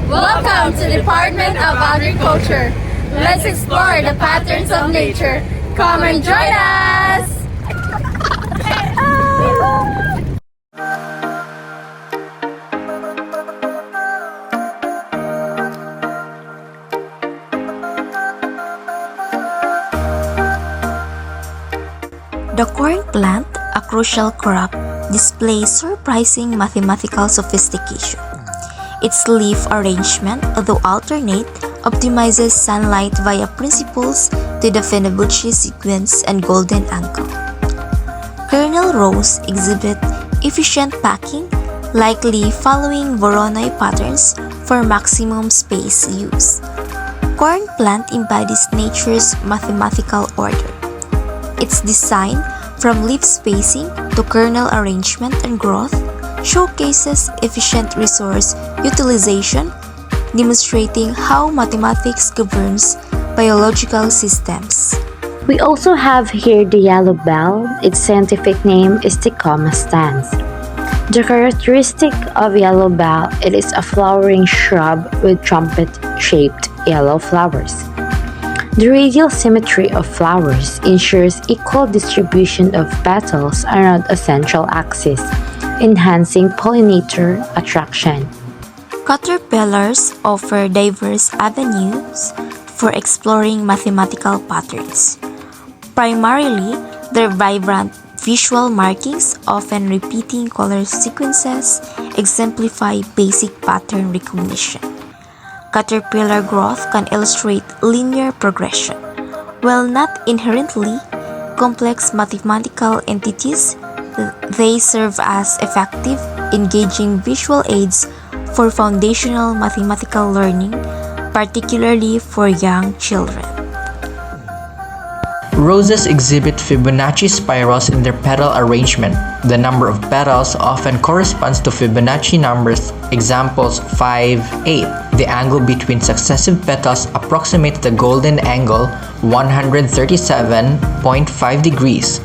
Welcome to the Department of Agriculture. Let's explore the patterns of nature. Come and join us! The corn plant, a crucial crop, displays surprising mathematical sophistication. Its leaf arrangement, though alternate, optimizes sunlight via principles to the Fibonacci sequence and golden angle. Kernel rows exhibit efficient packing, likely following Voronoi patterns for maximum space use. Corn plant embodies nature's mathematical order. Its design, from leaf spacing to kernel arrangement and growth, showcases efficient resource utilization, demonstrating how mathematics governs biological systems. We also have here the yellow bell. Its scientific name is Ticoma stans. The characteristic of yellow bell, it is a flowering shrub with trumpet-shaped yellow flowers. The radial symmetry of flowers ensures equal distribution of petals around a central axis, enhancing pollinator attraction. Caterpillars offer diverse avenues for exploring mathematical patterns. Primarily, their vibrant visual markings, often repeating color sequences, exemplify basic pattern recognition. Caterpillar growth can illustrate linear progression. While not inherently complex mathematical entities, they serve as effective, engaging visual aids for foundational mathematical learning, particularly for young children. Roses exhibit Fibonacci spirals in their petal arrangement. The number of petals often corresponds to Fibonacci numbers, examples 5, 8. The angle between successive petals approximates the golden angle 137.5 degrees.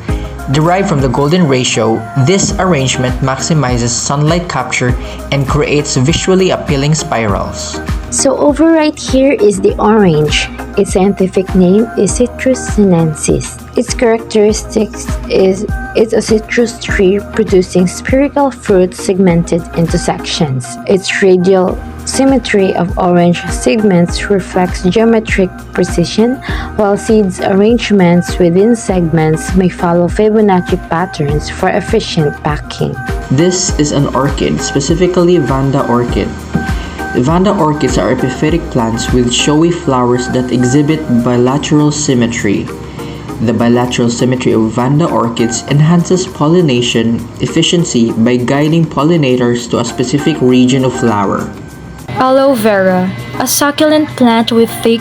Derived from the golden ratio, this arrangement maximizes sunlight capture and creates visually appealing spirals. So over right here is the orange. Its scientific name is Citrus sinensis. Its characteristics is it's a citrus tree producing spherical fruits segmented into sections. Its radial symmetry of orange segments reflects geometric precision, while seeds arrangements within segments may follow Fibonacci patterns for efficient packing. This is an orchid, specifically Vanda orchid. Vanda orchids are epiphytic plants with showy flowers that exhibit bilateral symmetry. The bilateral symmetry of Vanda orchids enhances pollination efficiency by guiding pollinators to a specific region of flower. Aloe vera, a succulent plant with thick,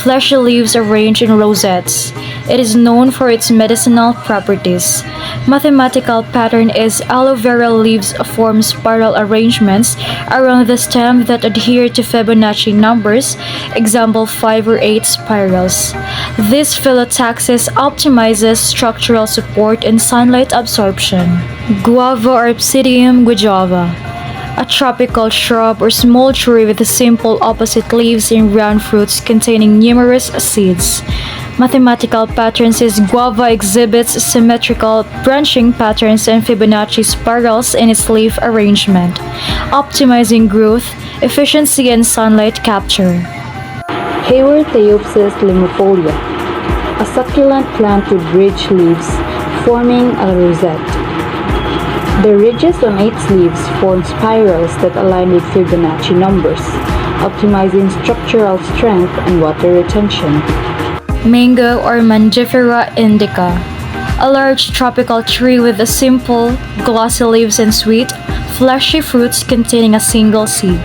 fleshy leaves arranged in rosettes. It is known for its medicinal properties. Mathematical pattern is aloe vera leaves form spiral arrangements around the stem that adhere to Fibonacci numbers, example 5 or 8 spirals. This phyllotaxis optimizes structural support and sunlight absorption. Guava or Obsidian guajava, a tropical shrub or small tree with simple opposite leaves and round fruits containing numerous seeds. Mathematical patterns is guava exhibits symmetrical branching patterns and Fibonacci spirals in its leaf arrangement, optimizing growth, efficiency, and sunlight capture. Haworthiopsis limifolia, a succulent plant with ridged leaves forming a rosette. The ridges on its leaves form spirals that align with Fibonacci numbers, optimizing structural strength and water retention. Mango or Mangifera indica, a large tropical tree with a simple, glossy leaves and sweet, fleshy fruits containing a single seed.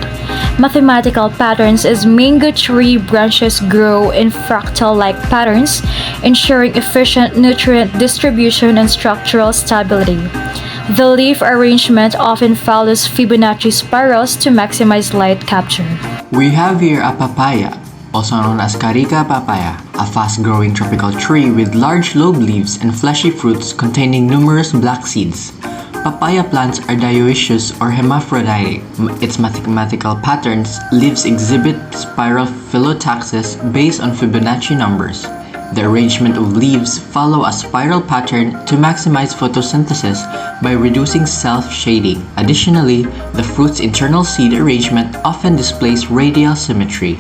Mathematical patterns is mango tree branches grow in fractal-like patterns, ensuring efficient nutrient distribution and structural stability. The leaf arrangement often follows Fibonacci spirals to maximize light capture. We have here a papaya, also known as Carica papaya, a fast-growing tropical tree with large lobe leaves and fleshy fruits containing numerous black seeds. Papaya plants are dioecious or hermaphroditic. Its mathematical patterns leaves exhibit spiral phyllotaxis based on Fibonacci numbers. The arrangement of leaves follow a spiral pattern to maximize photosynthesis by reducing self-shading. Additionally, the fruit's internal seed arrangement often displays radial symmetry.